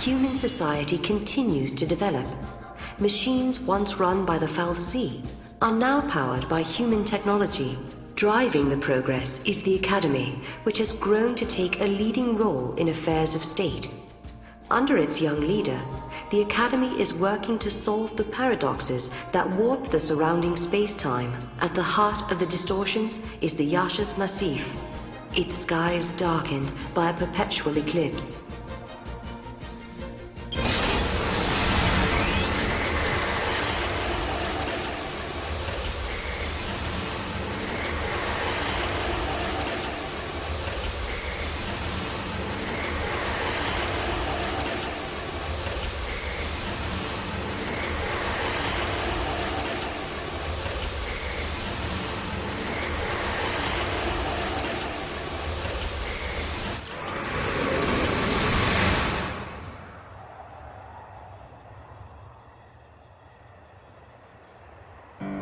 human society continues to develop. Machines once run by the fal'Cie are now powered by human technology. Driving the progress is the Academy, which has grown to take a leading role in affairs of state. Under its young leader, the Academy is working to solve the paradoxes that warp the surrounding space-time. At the heart of the distortions is the Yashas Massif, its skies darkened by a perpetual eclipse.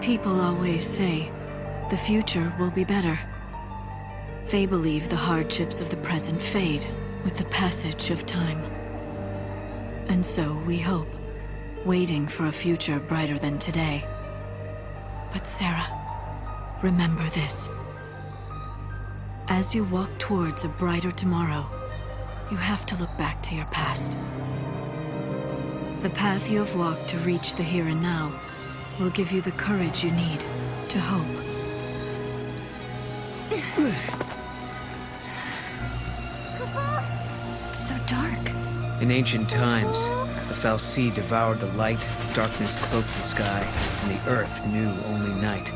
People always say, the future will be better. They believe the hardships of the present fade with the passage of time. And so we hope, waiting for a future brighter than today. But Sarah, remember this. As you walk towards a brighter tomorrow, you have to look back to your past. The path you have walked to reach the here and now will give you the courage you need to hope. It's so dark. In ancient times, the fal'Cie devoured the light, darkness cloaked the sky, and the earth knew only night.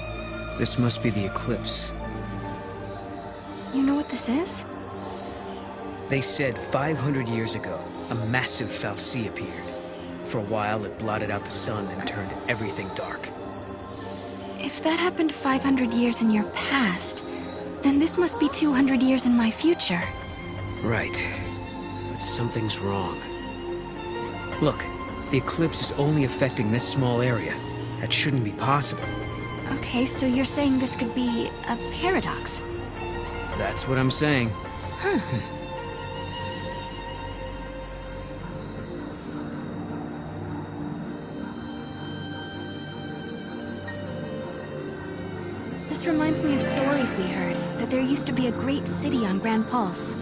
This must be the eclipse. You know what this is? They said 500 years ago, a massive fal'Cie appeared. For a while, it blotted out the sun and turned everything dark. If that happened 500 years in your past, then this must be 200 years in my future. Right. But something's wrong. Look, the eclipse is only affecting this small area. That shouldn't be possible. Okay, so you're saying this could be a paradox? That's what I'm saying. Huh. This reminds me of stories we heard, that there used to be a great city on Grand Pulse.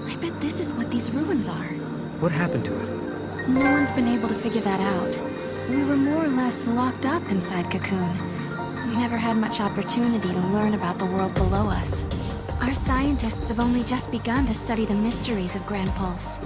I bet this is what these ruins are. What happened to it? No one's been able to figure that out. We were more or less locked up inside Cocoon. We never had much opportunity to learn about the world below us. Our scientists have only just begun to study the mysteries of Grand Pulse.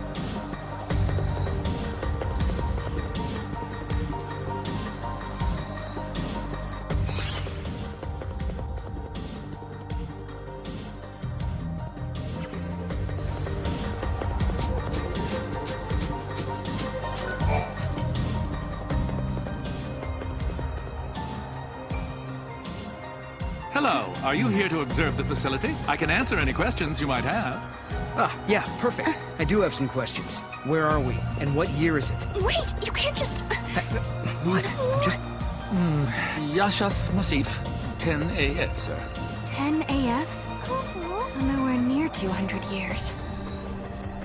Hello, are you here to observe the facility? I can answer any questions you might have. Ah, yeah, perfect. I do have some questions. Where are we? And what year is it? Wait, you can't just... What? I'm just... Yashas Massif, 10 AF, sir. 10 AF? So nowhere near 200 years.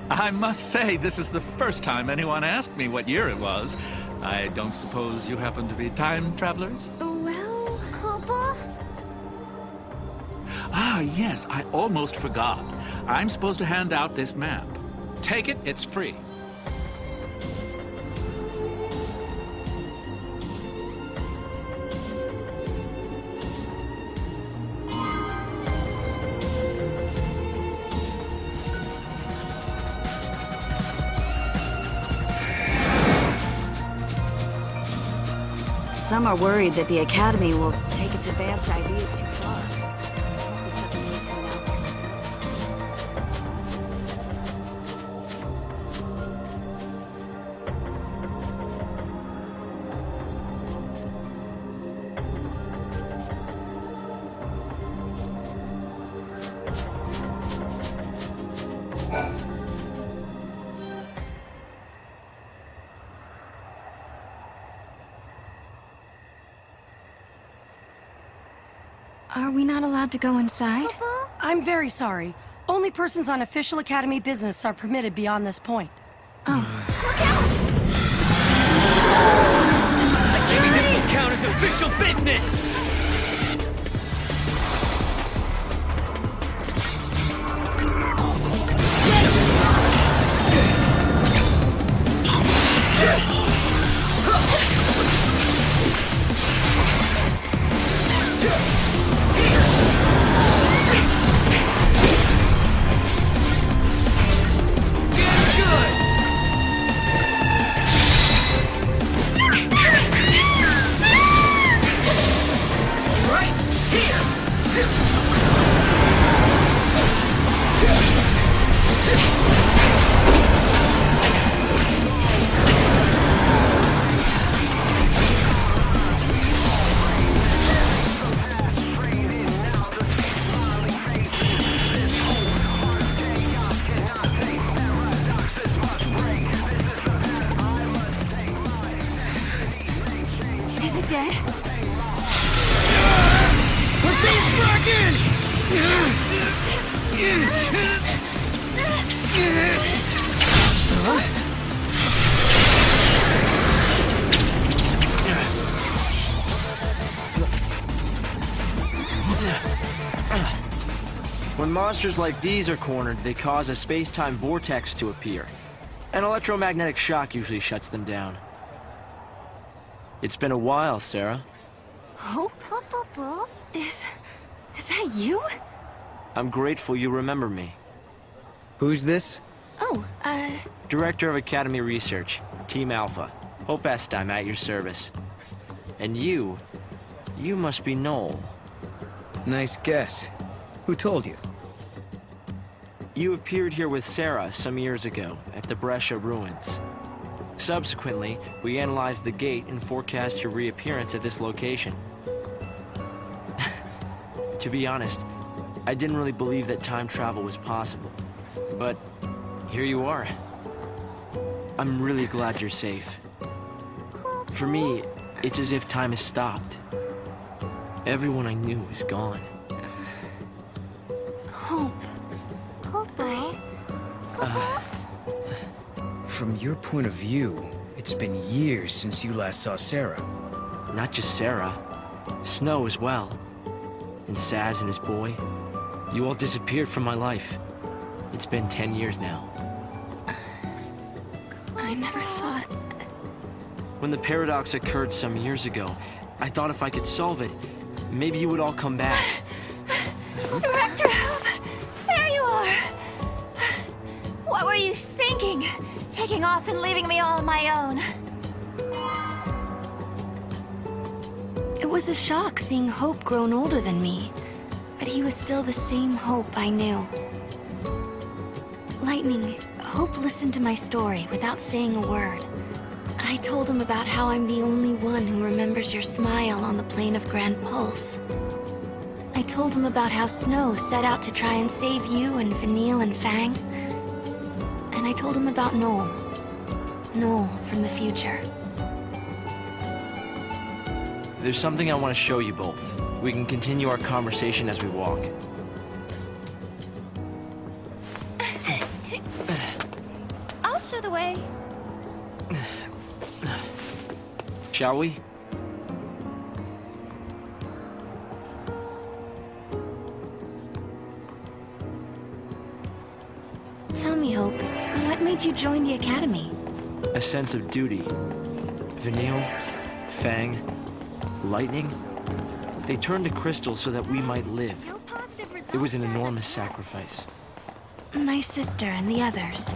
I must say, this is the first time anyone asked me what year it was. I don't suppose you happen to be time travelers? Well... Kubo? Ah, yes, I almost forgot. I'm supposed to hand out this map. Take it, it's free. Some are worried that the Academy will take its advanced ideas too far. Are we not allowed to go inside? I'm very sorry. Only persons on official Academy business are permitted beyond this point. Oh. Look out! Maybe this will count as official business! Is it dead? We're being dragged in! When monsters like these are cornered, they cause a space-time vortex to appear. An electromagnetic shock usually shuts them down. It's been a while, Sarah. Hope? Is that you? I'm grateful you remember me. Who's this? Oh, Director of Academy Research, Team Alpha. Hope Est, I'm at your service. And you must be Noel. Nice guess. Who told you? You appeared here with Sarah some years ago at the Brescia ruins. Subsequently, we analyzed the gate and forecast your reappearance at this location. To be honest, I didn't really believe that time travel was possible. But here you are. I'm really glad you're safe. For me, it's as if time has stopped. Everyone I knew is gone. Hope. From your point of view, it's been years since you last saw Sarah. Not just Sarah, Snow as well. And Saz and his boy. You all disappeared from my life. It's been 10 years now. I never thought... When the paradox occurred some years ago, I thought if I could solve it, maybe you would all come back. Director Hope! There you are! What were you thinking? Taking off and leaving me all on my own. It was a shock seeing Hope grown older than me, but he was still the same Hope I knew. Lightning, Hope listened to my story without saying a word. I told him about how I'm the only one who remembers your smile on the plane of Grand Pulse. I told him about how Snow set out to try and save you and Vanille and Fang. And I told him about Noel. Noel from the future. There's something I want to show you both. We can continue our conversation as we walk. I'll show the way. Shall we? Tell me, Hope, what made you join the Academy? A sense of duty. Vanille, Fang, Lightning, they turned to crystal so that we might live. It was an enormous sacrifice. My sister and the others.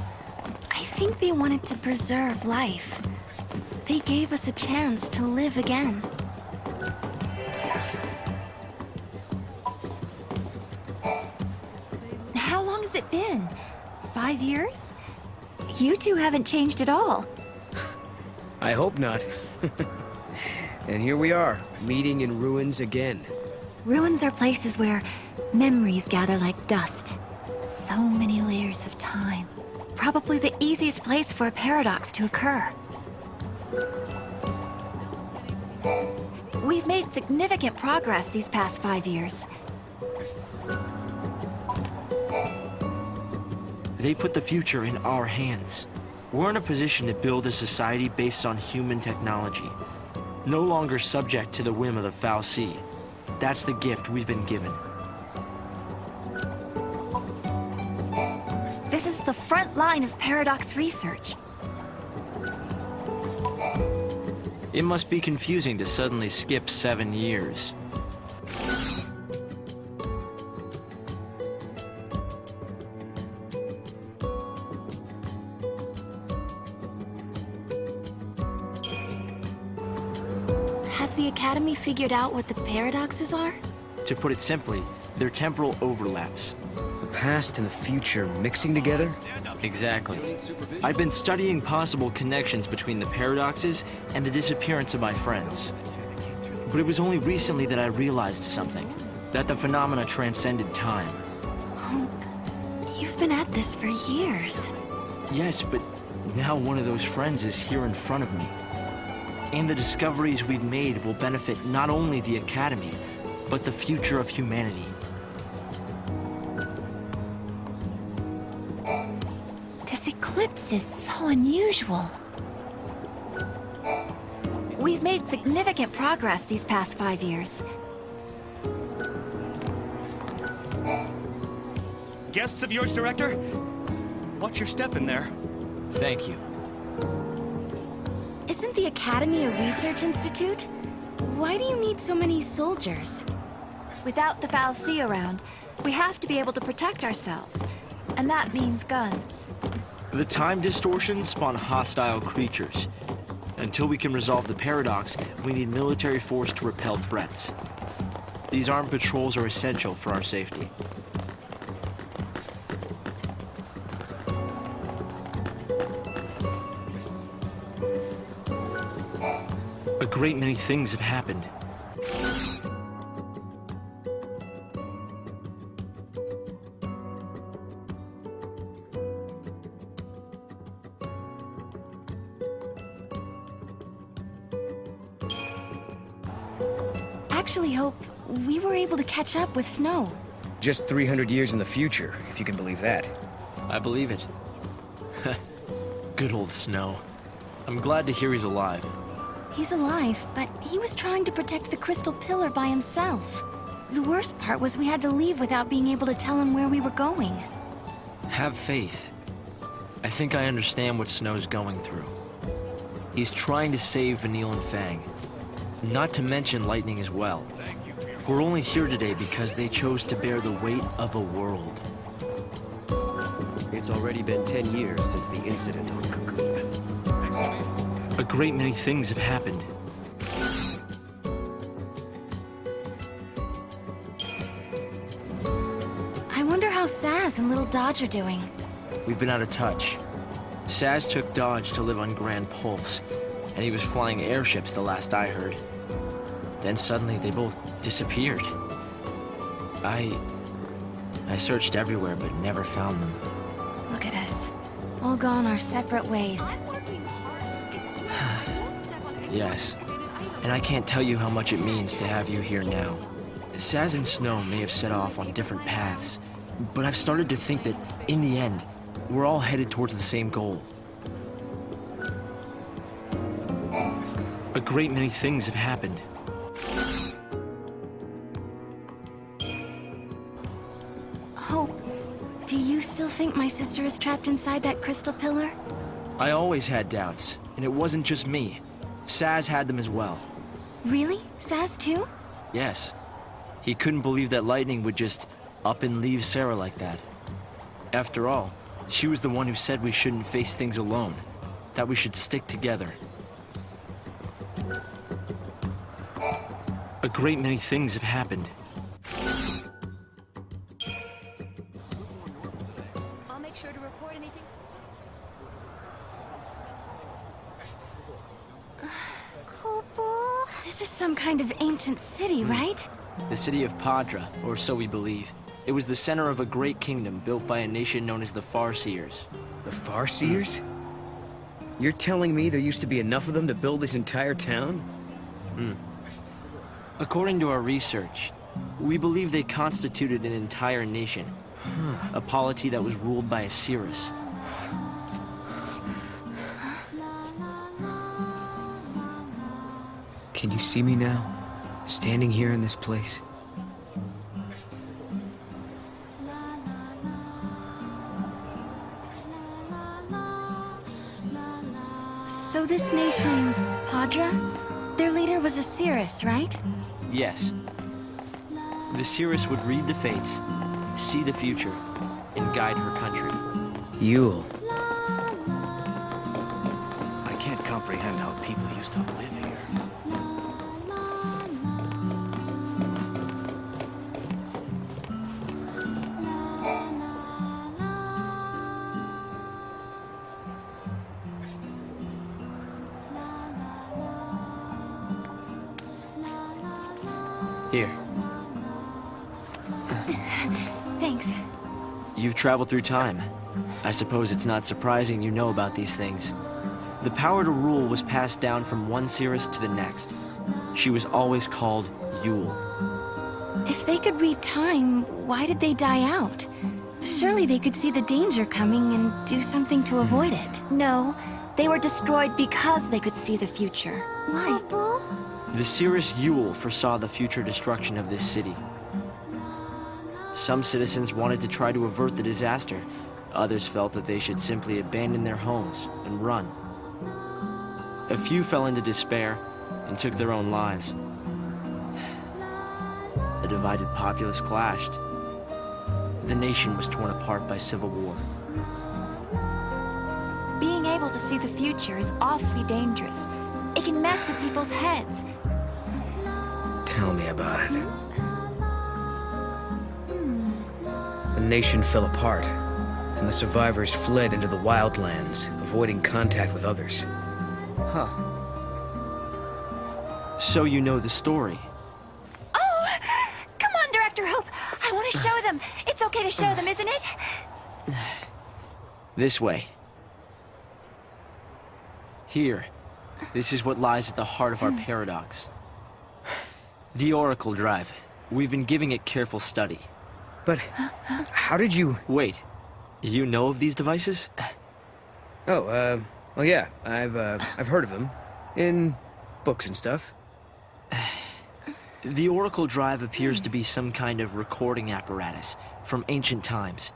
I think they wanted to preserve life. They gave us a chance to live again. How long has it been? 5 years? You two haven't changed at all. I hope not. And here we are, meeting in ruins again. Ruins are places where memories gather like dust. So many layers of time. Probably the easiest place for a paradox to occur. We've made significant progress these past 5 years. They put the future in our hands. We're in a position to build a society based on human technology, no longer subject to the whim of the foul sea. That's the gift we've been given. This is the front line of paradox research. It must be confusing to suddenly skip 7 years. Has the Academy figured out what the paradoxes are? To put it simply, they're temporal overlaps. The past and the future mixing together? Exactly. I've been studying possible connections between the paradoxes and the disappearance of my friends. But it was only recently that I realized something, that the phenomena transcended time. Hope, you've been at this for years. Yes, but now one of those friends is here in front of me. And the discoveries we've made will benefit not only the Academy, but the future of humanity. This eclipse is so unusual. We've made significant progress these past 5 years. Guests of yours, Director? Watch your step in there. Thank you. Isn't the Academy a research institute? Why do you need so many soldiers? Without the foul sea around, we have to be able to protect ourselves. And that means guns. The time distortions spawn hostile creatures. Until we can resolve the paradox, we need military force to repel threats. These armed patrols are essential for our safety. A great many things have happened. Actually, Hope, we were able to catch up with Snow. Just 300 years in the future, if you can believe that. I believe it. Good old Snow. I'm glad to hear he's alive. He's alive, but he was trying to protect the Crystal Pillar by himself. The worst part was we had to leave without being able to tell him where we were going. Have faith. I think I understand what Snow's going through. He's trying to save Vanille and Fang. Not to mention Lightning as well. We're only here today because they chose to bear the weight of a world. It's already been 10 years since the incident on Cocoon. A great many things have happened. I wonder how Saz and Little Dodge are doing. We've been out of touch. Saz took Dodge to live on Grand Pulse, and he was flying airships the last I heard. Then suddenly they both disappeared. I searched everywhere but never found them. Look at us. All gone our separate ways. Yes, and I can't tell you how much it means to have you here now. Saz and Snow may have set off on different paths, but I've started to think that, in the end, we're all headed towards the same goal. A great many things have happened. Hope, do you still think my sister is trapped inside that crystal pillar? I always had doubts, and it wasn't just me. Saz had them as well. Really? Saz too? Yes. He couldn't believe that Lightning would just up and leave Sarah like that. After all, she was the one who said we shouldn't face things alone, that we should stick together. A great many things have happened. I'll make sure to report anything. This is some kind of ancient city, right? The city of Padra, or so we believe. It was the center of a great kingdom built by a nation known as the Farseers. The Farseers? You're telling me there used to be enough of them to build this entire town? According to our research, we believe they constituted an entire nation. A polity that was ruled by a Cirrus. Can you see me now? Standing here in this place? So this nation, Padra? Their leader was a Cirrus, right? Yes. The Cirrus would read the fates, see the future, and guide her country. Yule. I can't comprehend how people used to live here. Here. Thanks. You've traveled through time. I suppose it's not surprising you know about these things. The power to rule was passed down from one Cirrus to the next. She was always called Yule. If they could read time, why did they die out? Surely they could see the danger coming and do something to avoid it. No, they were destroyed because they could see the future. Why? The Cirrus Yule foresaw the future destruction of this city. Some citizens wanted to try to avert the disaster. Others felt that they should simply abandon their homes and run. A few fell into despair and took their own lives. The divided populace clashed. The nation was torn apart by civil war. Being able to see the future is awfully dangerous. It can mess with people's heads. Tell me about it. The nation fell apart, and the survivors fled into the wildlands, avoiding contact with others. Huh. So you know the story. Oh! Come on, Director Hope! I want to show them! It's okay to show them, isn't it? This way. Here. This is what lies at the heart of our paradox. The Oracle Drive. We've been giving it careful study. But how did you... Wait. You know of these devices? Oh, well, yeah, I've heard of them. In books and stuff. The Oracle Drive appears to be some kind of recording apparatus from ancient times.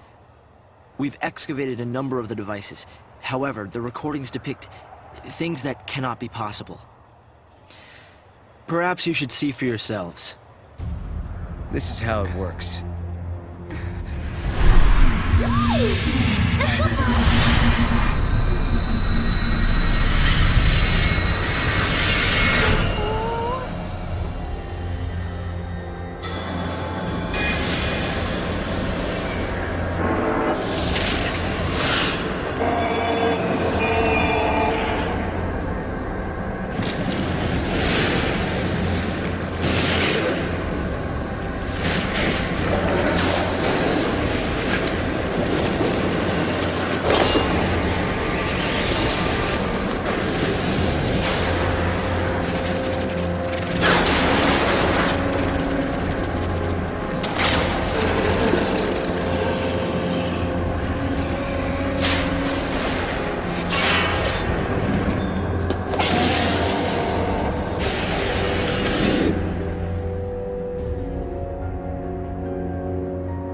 We've excavated a number of the devices. However, the recordings depict things that cannot be possible. Perhaps you should see for yourselves. This is how it works.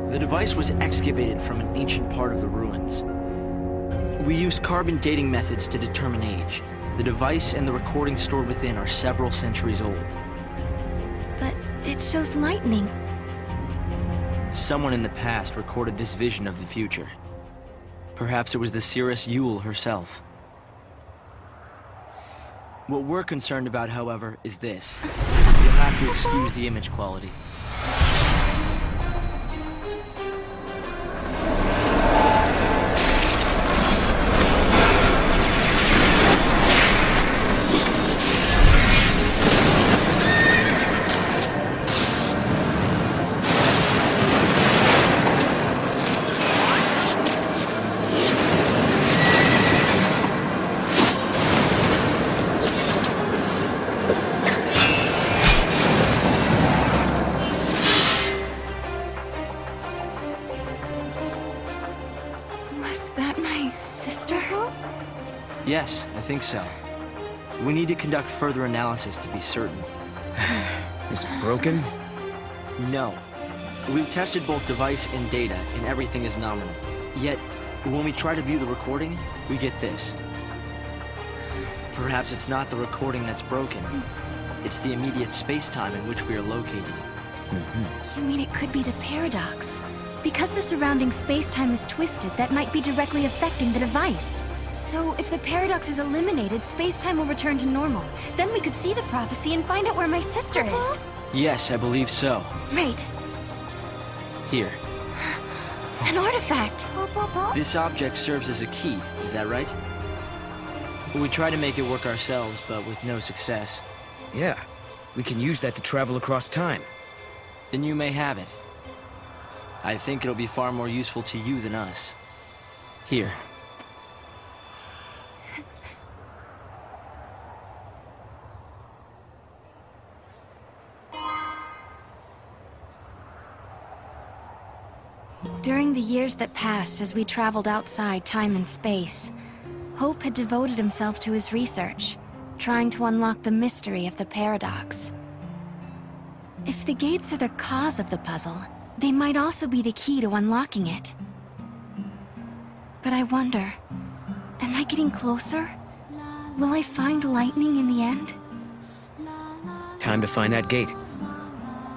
The device was excavated from an ancient part of the ruins. We used carbon dating methods to determine age. The device and the recordings stored within are several centuries old. But it shows lightning. Someone in the past recorded this vision of the future. Perhaps it was the Cirrus Yule herself. What we're concerned about, however, is this. You'll have to excuse the image quality. Was that my sister? Yes, I think so. We need to conduct further analysis to be certain. Is it broken? No. We've tested both device and data, and everything is nominal. Yet, when we try to view the recording, we get this. Perhaps it's not the recording that's broken. It's the immediate space-time in which we are located. You mean it could be the paradox? Because the surrounding space-time is twisted, that might be directly affecting the device. So, if the paradox is eliminated, space-time will return to normal. Then we could see the prophecy and find out where my sister is. Yes, I believe so. Right. Here. An artifact. This object serves as a key, is that right? We tried to make it work ourselves, but with no success. Yeah. We can use that to travel across time. Then you may have it. I think it'll be far more useful to you than us. Here. During the years that passed as we traveled outside time and space, Hope had devoted himself to his research, trying to unlock the mystery of the paradox. If the gates are the cause of the puzzle, they might also be the key to unlocking it. But I wonder, am I getting closer? Will I find lightning in the end? Time to find that gate.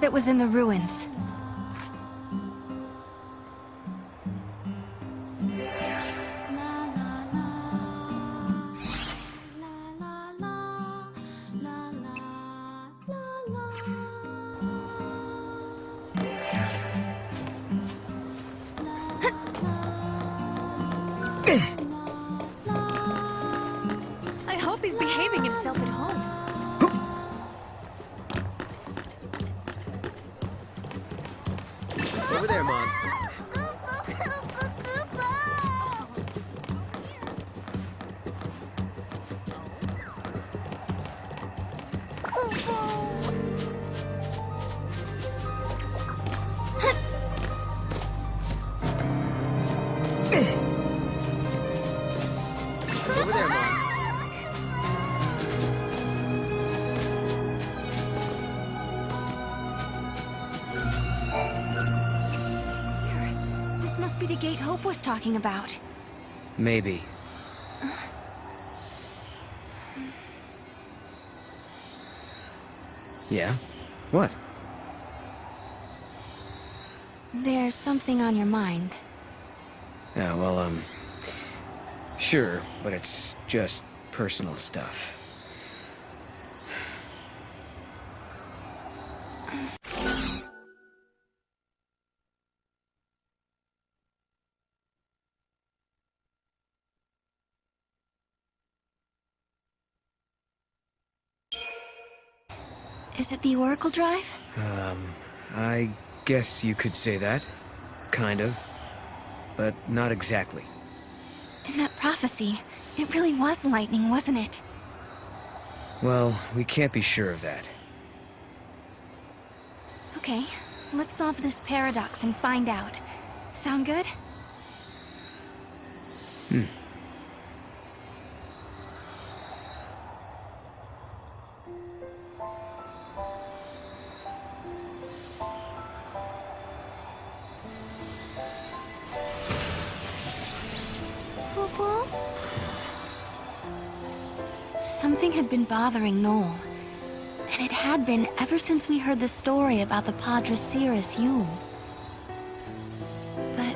It was in the ruins. I hope he's behaving himself at home. Over there, Mom. Over there, Mom. This must be the gate Hope was talking about. Maybe. Yeah? What? There's something on your mind. Yeah, well, sure, but it's just personal stuff. Is it the Oracle Drive? I guess you could say that. Kind of. But not exactly. In that prophecy, it really was lightning, wasn't it? Well, we can't be sure of that. Okay, let's solve this paradox and find out. Sound good? Something had been bothering Noel, and it had been ever since we heard the story about the Padre Cirrus Yule. But,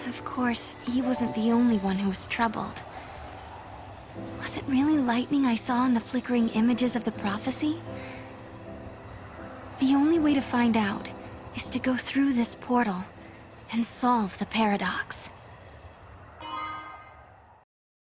of course, he wasn't the only one who was troubled. Was it really lightning I saw in the flickering images of the prophecy? The only way to find out is to go through this portal and solve the paradox.